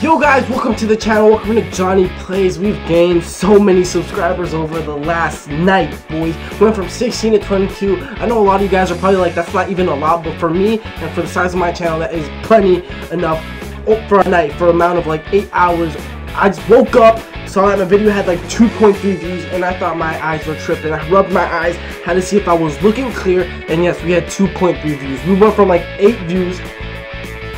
Yo guys, welcome to the channel, welcome to Johnny Plays. We've gained so many subscribers over the last night, boys. We went from 16 to 22. I know a lot of you guys are probably like, that's not even a lot, but for me, and for the size of my channel, that is plenty enough for a night, for an amount of like 8 hours. I just woke up, saw that my video had like 2.3 views, and I thought my eyes were tripping. I rubbed my eyes, had to see if I was looking clear, and yes, we had 2.3 views. We went from like 8 views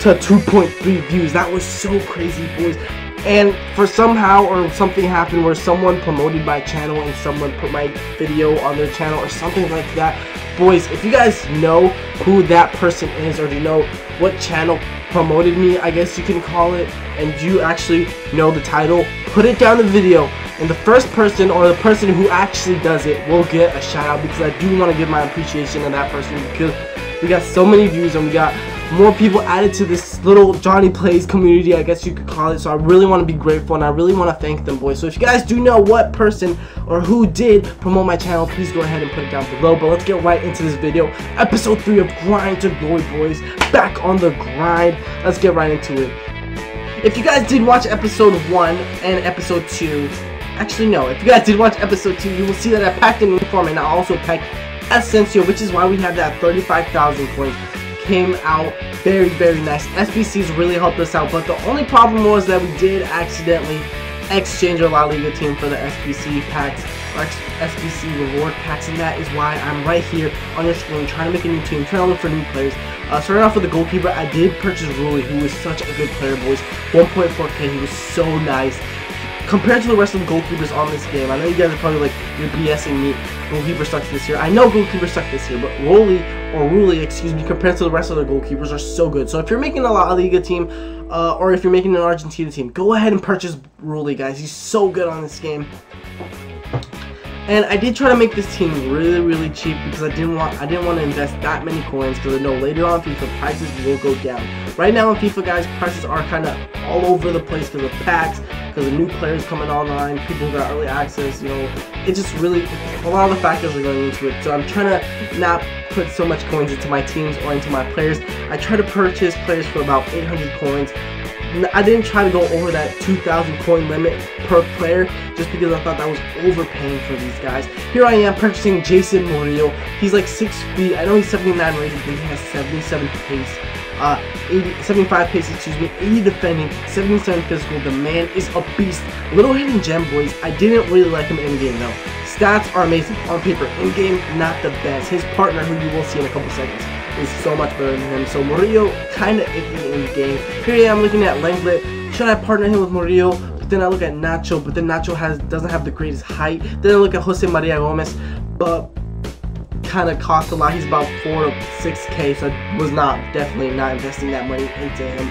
to 2.3 views. That was so crazy, boys. And for somehow or something happened where someone promoted my channel and someone put my video on their channel or something like that. Boys, if you guys know who that person is, or do you know what channel promoted me, I guess you can call it, and you actually know the title, put it down in the video, and the first person or the person who actually does it will get a shout out, because I do want to give my appreciation to that person, because we got so many views and we got more people added to this little Johnny Plays community, I guess you could call it. So I really want to be grateful and I really want to thank them, boys. So if you guys do know what person or who did promote my channel, please go ahead and put it down below. But let's get right into this video. Episode 3 of Grind to Glory, boys. Back on the grind. Let's get right into it. If you guys did watch episode 1 and episode 2, actually no, if you guys did watch episode 2, you will see that I packed a new form and I also packed Essential, which is why we have that 35,000 coins. Came out very nice. SBCs really helped us out, but the only problem was that we did accidentally exchange our La Liga team for the SBC packs, or SBC reward packs, and that is why I'm right here on your screen trying to make a new team, trying to look for new players. Starting off with the goalkeeper, I did purchase Rulli, who was such a good player, boys. 1.4k, he was so nice. Compared to the rest of the goalkeepers on this game, I know you guys are probably like, you're BSing me, goalkeeper sucks this year. I know goalkeepers suck this year, but Rulli, excuse me, compared to the rest of the goalkeepers are so good. So if you're making a La Liga team, or if you're making an Argentina team, go ahead and purchase Rulli, guys. He's so good on this game. And I did try to make this team really cheap, because I didn't want to invest that many coins, because I know later on FIFA prices will go down. Right now in FIFA, guys, prices are kind of all over the place because of packs, because of new players coming online, people who got early access, you know, it's just really, a lot of the factors are going into it. So I'm trying to not put so much coins into my teams or into my players. I try to purchase players for about 800 coins. I didn't try to go over that 2,000 coin limit per player, just because I thought that was overpaying for these guys. Here I am purchasing Jason Murillo. He's like 6 feet. I know he's 79 rated, but he has 77 pace. 75 pace, excuse me, 80 defending, 77 physical. The man is a beast. Little hidden gem, boys. I didn't really like him in game though. Stats are amazing on paper. In game, not the best. His partner, who you will see in a couple seconds, is so much better than him. So Murillo kind of iffy in game. Here I am looking at Lenglet. Should I partner him with Murillo? But then I look at Nacho. But then Nacho doesn't have the greatest height. Then I look at Jose Maria Gomez. But kind of cost a lot. He's about 4 to 6k, so I was definitely not investing that money into him.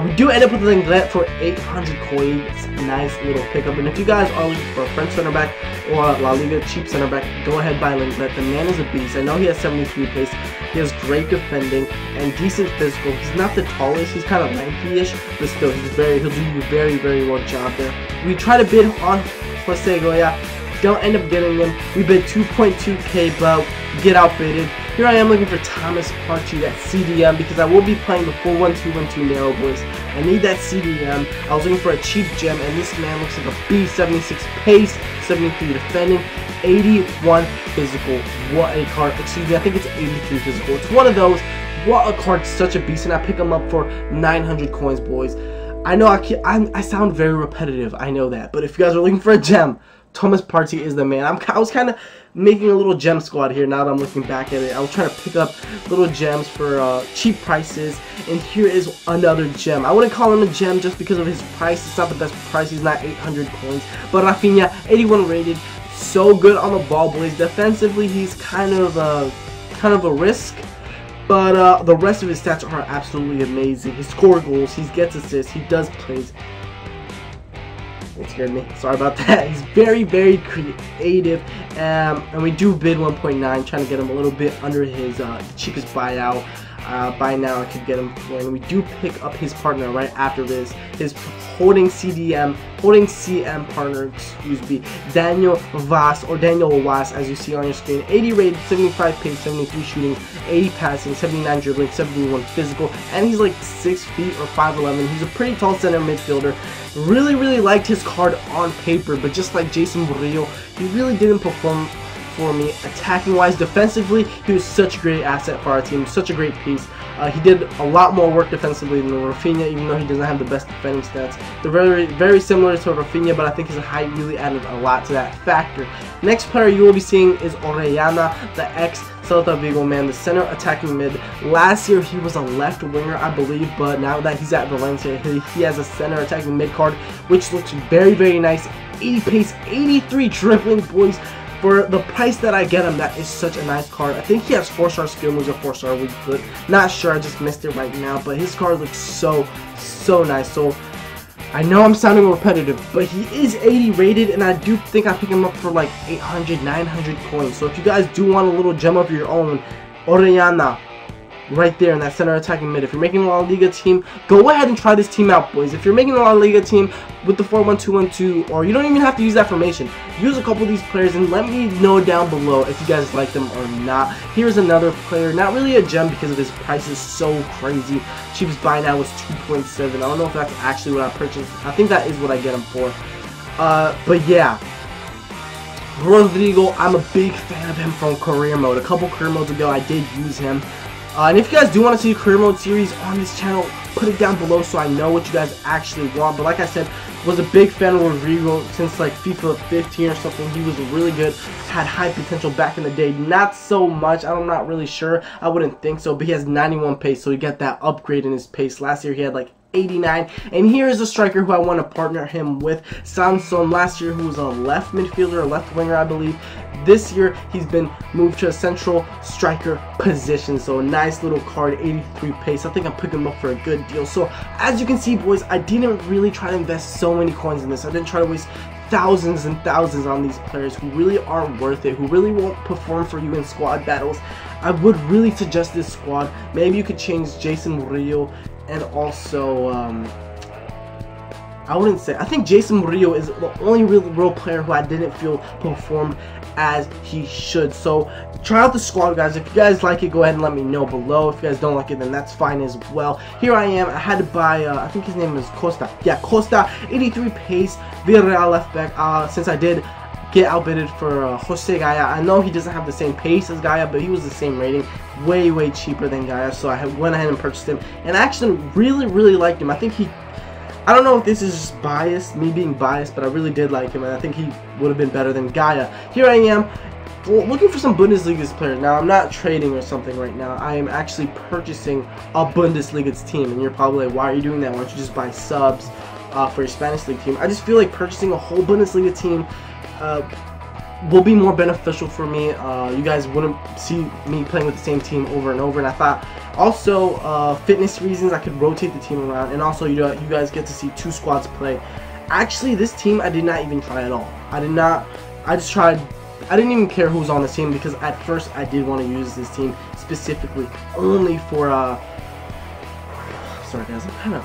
We do end up with Lenglet for 800 coins. Nice little pickup. And if you guys are looking for a French center back or a La Liga cheap center back, go ahead buy Lenglet. The man is a beast. I know he has 73 pace. He has great defending and decent physical. He's not the tallest. He's kind of lanky-ish, but still, he'll do you a very well job there. We try to bid on Jose Goya. Don't end up getting him. We bid 2.2k, but get outbidded. Here I am looking for Thomas Partey, that CDM, because I will be playing the 4-1-2-1-2 narrow, boys. I need that CDM. I was looking for a cheap gem, and this man looks like a beast. 76 pace, 73 defending, 81 physical. What a card. Excuse me, I think it's 83 physical. It's one of those. What a card, such a beast, and I pick him up for 900 coins, boys. I know I sound very repetitive, I know that, but if you guys are looking for a gem, Thomas Partey is the man. I was kind of making a little gem squad here now that I'm looking back at it. I was trying to pick up little gems for cheap prices, and here is another gem. I wouldn't call him a gem just because of his price. It's not the best price. He's not 800 coins. But Rafinha, 81 rated, so good on the ball, boys. Defensively, he's kind of a risk. But the rest of his stats are absolutely amazing. He scores goals, he gets assists, he does plays. It scared me. Sorry about that. He's very creative, and we do bid 1.9, trying to get him a little bit under his cheapest buyout. by now I could get him for. And we do pick up his partner right after this, his holding CM partner, excuse me, Daniel Vaz, or Daniel Was, as you see on your screen. 80 rated, 75 pace, 73 shooting, 80 passing, 79 dribbling, 71 physical, and he's like 6 feet or 5'11". He's a pretty tall center midfielder. Really liked his card on paper, but just like Jason Murillo, he really didn't perform for me attacking wise. Defensively, he was such a great asset for our team, such a great piece. He did a lot more work defensively than Rafinha, even though he doesn't have the best defending stats. They're very similar to Rafinha, but I think his height really added a lot to that factor. Next player you will be seeing is Orellana, the ex-Celta Vigo man, the center attacking mid. Last year he was a left winger, I believe, but now that he's at Valencia, he has a center attacking mid card, which looks very nice. 80 pace, 83 dribbling, boys. For the price that I get him, that is such a nice card. I think he has 4-star skill moves or 4-star weak foot. Not sure, I just missed it right now, but his card looks so nice. So I know I'm sounding repetitive, but he is 80 rated, and I do think I pick him up for like 800, 900 coins. So if you guys do want a little gem of your own, Orellana, right there in that center attacking mid. If you're making a La Liga team, go ahead and try this team out, boys. If you're making a La Liga team with the 4-1-2-1-2, or you don't even have to use that formation, use a couple of these players and let me know down below if you guys like them or not. Here's another player, not really a gem because of his price is so crazy. Cheapest buy now was 2.7. I don't know if that's actually what I purchased. I think that is what I get him for. But yeah, Rodrigo, I'm a big fan of him from career mode. A couple career modes ago, I did use him. And if you guys do want to see a career mode series on this channel, put it down below so I know what you guys actually want. But like I said, was a big fan of Rodrigo since like FIFA 15 or something. He was really good, had high potential back in the day. Not so much, I'm not really sure. I wouldn't think so, but he has 91 pace, so he got that upgrade in his pace. Last year he had like 89, and here is a striker who I want to partner him with, Samson. Last year who was a left midfielder, a left winger, I believe. This year he's been moved to a central striker position, so a nice little card, 83 pace. I think I'm picking him up for a good deal. So as you can see, boys, I didn't really try to invest so many coins in this. I didn't try to waste thousands and thousands on these players who really aren't worth it, who really won't perform for you in squad battles. I would really suggest this squad. Maybe you could change Jason Murillo, and also I think Jason Murillo is the only real player who I didn't feel performed as he should. So try out the squad, guys. If you guys like it, go ahead and let me know below. If you guys don't like it, then that's fine as well. Here I am. I had to buy I think his name is Costa. Yeah, Costa, 83 pace, Villarreal left back. Since I did get outbidded for Jose Gaia. I know he doesn't have the same pace as Gaia, but he was the same rating, way cheaper than Gaia, so I went ahead and purchased him, and I actually really liked him. I think I don't know if this is just biased, me being biased, but I really did like him, and I think he would have been better than Gaia. Here I am, looking for some Bundesliga players. Now, I'm not trading or something right now. I am actually purchasing a Bundesliga team, and you're probably like, why are you doing that? Why don't you just buy subs for your Spanish League team? I just feel like purchasing a whole Bundesliga team will be more beneficial for me. You guys wouldn't see me playing with the same team over and over, and I thought also fitness reasons I could rotate the team around, and also you guys get to see 2 squads play. Actually, this team I did not even try at all. I didn't even care who was on the team, because at first I did want to use this team specifically only for sorry guys, I'm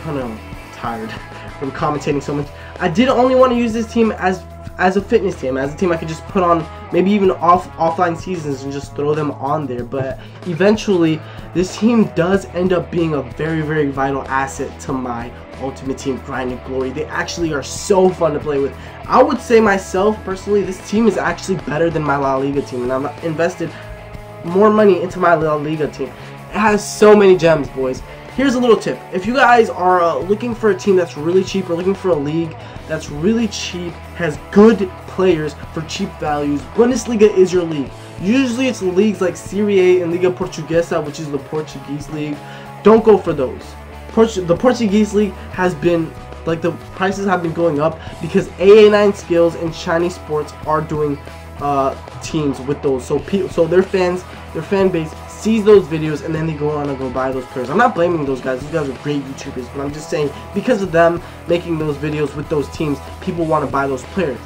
kind of tired from commentating so much. I did only want to use this team as a fitness team, as a team I could just put on maybe even offline seasons and just throw them on there. But eventually this team does end up being a very vital asset to my ultimate team, Grind and Glory. They actually are so fun to play with. I would say myself personally, this team is actually better than my La Liga team, and I've invested more money into my La Liga team. It has so many gems, boys. Here's a little tip. If you guys are looking for a team that's really cheap, or looking for a league that's really cheap, has good players for cheap values, Bundesliga is your league. Usually it's leagues like Serie A and Liga Portuguesa, which is the Portuguese league. Don't go for those. The Portuguese league has been, like, the prices have been going up because AA9 Skills and Shiny Sports are doing teams with those. So their fan base sees those videos, and then they go on and go buy those players. I'm not blaming those guys. Those guys are great YouTubers, but I'm just saying because of them making those videos with those teams, people want to buy those players.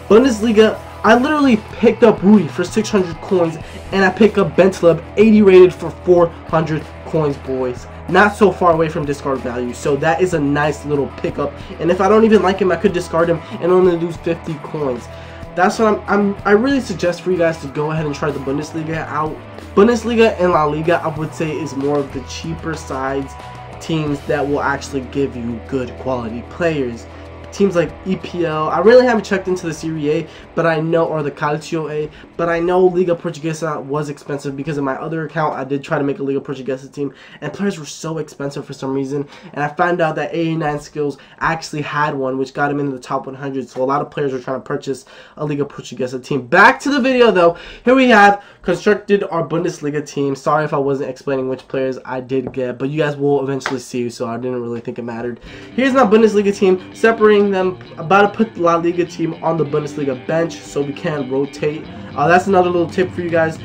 Bundesliga I literally picked up Rudy for 600 coins, and I picked up Bentaleb 80 rated for 400 coins, boys. Not so far away from discard value, so that is a nice little pickup. And if I don't even like him, I could discard him and only lose 50 coins. That's what I really suggest for you guys to go ahead and try the Bundesliga out. Bundesliga and La Liga, I would say, is more of the cheaper sides teams that will actually give you good quality players. Teams like EPL, I really haven't checked into the Serie A, but I know, or the Calcio A, but I know Liga Portuguesa was expensive because of my other account. I did try to make a Liga Portuguesa team, and players were so expensive for some reason, and I found out that 89 Skills actually had one, which got him into the top 100, so a lot of players were trying to purchase a Liga Portuguesa team. Back to the video, though. Here we have constructed our Bundesliga team. Sorry if I wasn't explaining which players I did get, but you guys will eventually see, so I didn't really think it mattered. Here's my Bundesliga team, separating them. About to put the La Liga team on the Bundesliga bench so we can rotate. That's another little tip for you guys.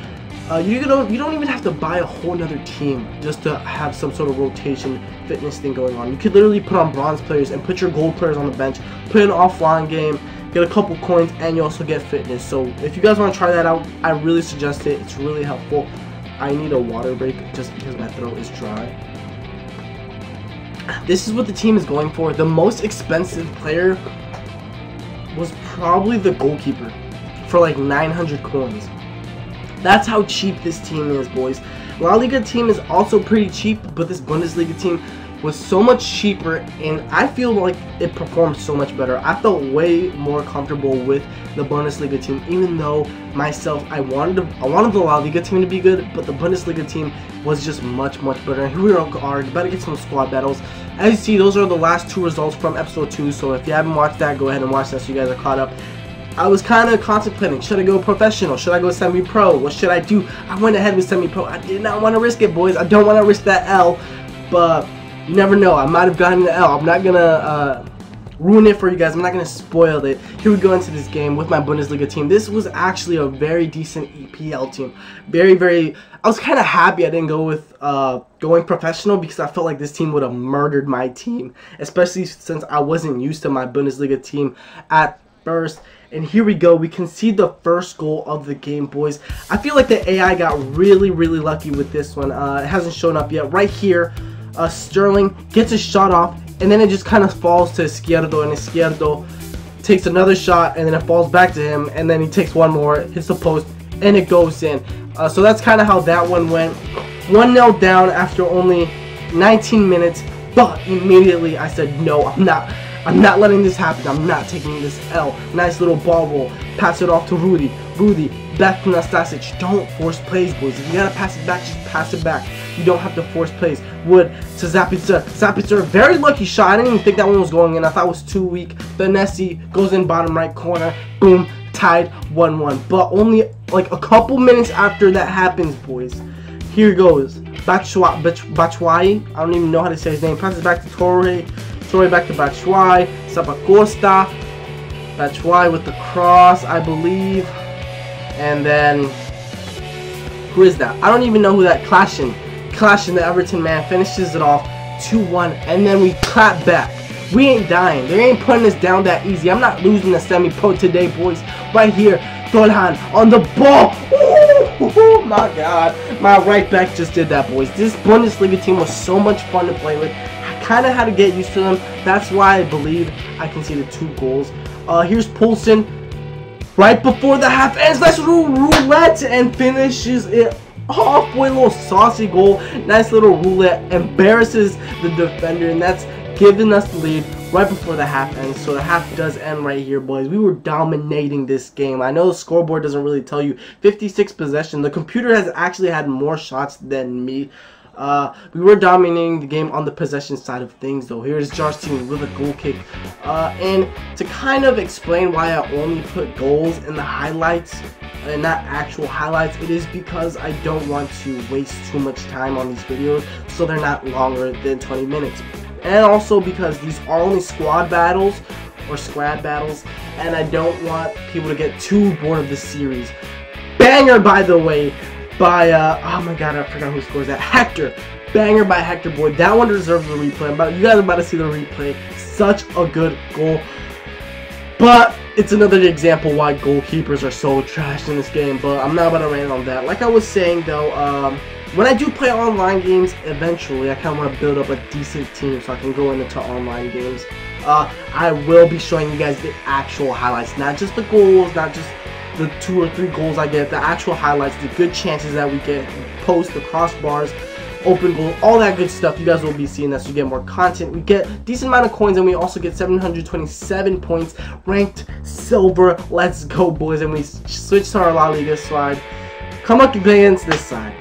You don't even have to buy a whole nother team just to have some sort of rotation fitness thing going on. You could literally put on bronze players and put your gold players on the bench, play an offline game, get a couple coins, and you also get fitness. So if you guys want to try that out, I really suggest it. It's really helpful. I need a water break just because my throat is dry. This is what the team is going for. The most expensive player was probably the goalkeeper for like 900 coins. That's how cheap this team is, boys. La Liga team is also pretty cheap, but this Bundesliga team was so much cheaper, and I feel like it performed so much better. I felt way more comfortable with the Bundesliga team, even though myself, I wanted the La Liga team to be good, but the Bundesliga team was just much better. And here we are about to get some squad battles. As you see, those are the last two results from episode 2, so if you haven't watched that, go ahead and watch that so you guys are caught up. I was kind of contemplating, should I go professional? Should I go semi-pro? What should I do? I went ahead with semi-pro. I did not want to risk it, boys. I don't want to risk that L, but you never know. I might have gotten the L. I'm not going to ruin it for you guys. I'm not going to spoil it. Here we go into this game with my Bundesliga team. This was actually a very decent EPL team. I was kind of happy I didn't go with going professional because I felt like this team would have murdered my team, especially since I wasn't used to my Bundesliga team at first. And here we go. We concede the first goal of the game, boys. I feel like the AI got really lucky with this one. It hasn't shown up yet. Right here, Sterling gets a shot off, and then it just kind of falls to Izquierdo, and Izquierdo takes another shot, and then it falls back to him, and then he takes one more, hits the post, and it goes in. So that's kind of how that one went. 1-0 down after only 19 minutes, but immediately I said, no, I'm not letting this happen. I'm not taking this L. Nice little ball roll. Pass it off to Rudy. Rudy, back to Nastasic. Don't force plays, boys. If you gotta pass it back, just pass it back. You don't have to force plays. Wood to Zapitzer. Zapitzer, very lucky shot. I didn't even think that one was going in. I thought it was too weak. Vanessa goes in bottom right corner. Boom. Tied 1-1. But only like a couple minutes after that happens, boys. Here goes. Batshuayi. I don't even know how to say his name. Passes back to Torre. Torre back to Batshuayi. Sapacosta. Batshuayi with the cross, I believe. And then, who is that? I don't even know who that Clashin, the Everton man, finishes it off 2-1. And then we clap back. We ain't dying. They ain't putting us down that easy. I'm not losing the semi-pro today, boys. Right here, Dolhan on the ball. Oh my God. My right back just did that, boys. This Bundesliga team was so much fun to play with. I kind of had to get used to them. That's why I believe I conceded 2 goals. Here's Poulsen. Right before the half ends, let's roulette and finishes it off with a little saucy goal. Nice little roulette. Embarrasses the defender, and that's giving us the lead right before the half ends. So the half does end right here, boys. We were dominating this game. I know the scoreboard doesn't really tell you. 56 possession. The computer has actually had more shots than me. We were dominating the game on the possession side of things, though. Here's Jarstein with a goal kick. And to kind of explain why I only put goals in the highlights and not actual highlights, it is because I don't want to waste too much time on these videos, so they're not longer than 20 minutes. And also because these are only squad battles, and I don't want people to get too bored of this series. Banger, by the way, by, oh my God, I forgot who scores that. Hector. Banger by Hector, boy. That one deserves a replay. You guys are about to see the replay. Such a good goal. But it's another example why goalkeepers are so trash in this game. But I'm not about to rant on that. Like I was saying though, when I do play online games, eventually I kind of want to build up a decent team so I can go into online games. I will be showing you guys the actual highlights, not just the goals, not just the 2 or 3 goals I get, the actual highlights, the good chances that we get, post, the crossbars, open goal, all that good stuff. You guys will be seeing that, so you get more content. We get a decent amount of coins, and we also get 727 points, ranked silver. Let's go, boys. And we switch to our La Liga side. Come up against this side.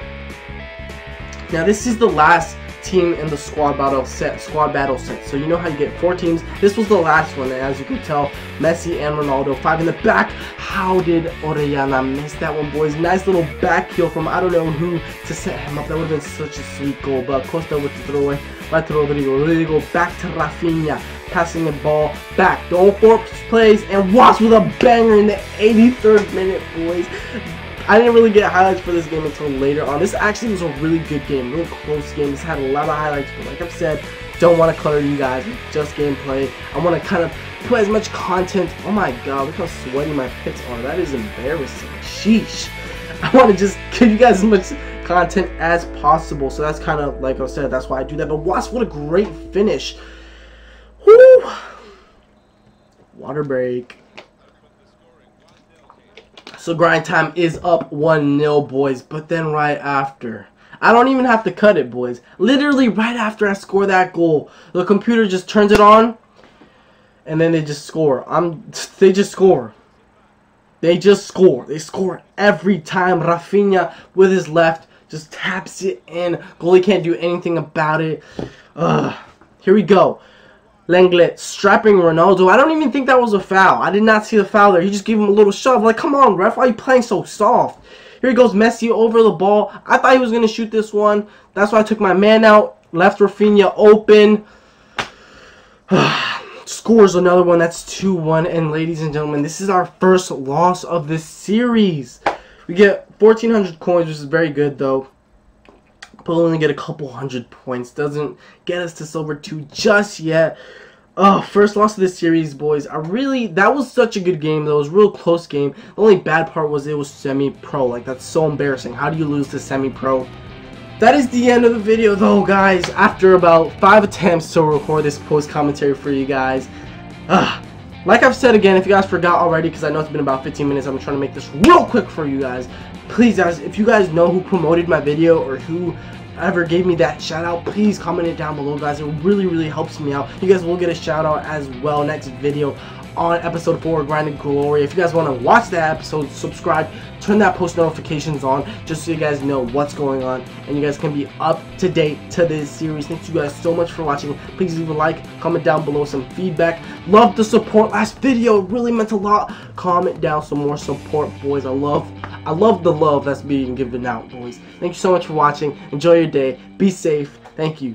Now this is the last team in the squad battle set. So you know how you get 4 teams. This was the last one, and as you can tell, Messi and Ronaldo, 5 in the back. How did Orellana miss that one, boys? Nice little back heel from I don't know who to set him up. That would have been such a sweet goal. But Costa with the throwaway, right to Rodrigo, back to Rafinha, passing the ball back. Don't force plays, and Watts with a banger in the 83rd minute, boys. I didn't really get highlights for this game until later on. This actually was a really good game, really close game. This had a lot of highlights, but like I've said, don't want to clutter you guys with just gameplay. I want to kind of put as much content. Oh my god, look how sweaty my pits are. That is embarrassing. Sheesh. I want to just give you guys as much content as possible. So that's kind of, like I said, that's why I do that. But watch, what a great finish. Woo! Water break. So grind time is up 1-0, boys. But then right after, I don't even have to cut it, boys. Literally right after I score that goal, the computer just turns it on, and then they just score. They just score. They just score. They score every time. Rafinha with his left just taps it in. Goalie can't do anything about it. Here we go. Lenglet strapping Ronaldo. I don't even think that was a foul. I did not see the foul there. He just gave him a little shove. Like, come on, ref. Why are you playing so soft? Here he goes, Messi over the ball. I thought he was going to shoot this one. That's why I took my man out. Left Rafinha open. Scores another one. That's 2-1. And ladies and gentlemen, this is our first loss of this series. We get 1,400 coins, which is very good, though. But we'll only get a couple hundred points. Doesn't get us to silver 2 just yet. First loss of this series, boys. That was such a good game, though. It was a real close game. The only bad part was it was semi-pro. Like, that's so embarrassing. How do you lose to semi-pro? That is the end of the video, though, guys. After about 5 attempts to record this post-commentary for you guys. Like I've said again, if you guys forgot already, because I know it's been about 15 minutes, I'm trying to make this real quick for you guys. Please, guys, if you guys know who promoted my video or who ever gave me that shout out, please comment it down below, guys. It really, really helps me out. You guys will get a shout out as well next video on episode 4 of Grinding Galore. If you guys want to watch that episode, subscribe, turn that post notifications on just so you guys know what's going on and you guys can be up to date to this series. Thank you guys so much for watching. Please leave a like, comment down below some feedback. Love the support last video, it really meant a lot. Comment down some more support, boys. I love the love that's being given out, boys. Thank you so much for watching. Enjoy your day. Be safe. Thank you.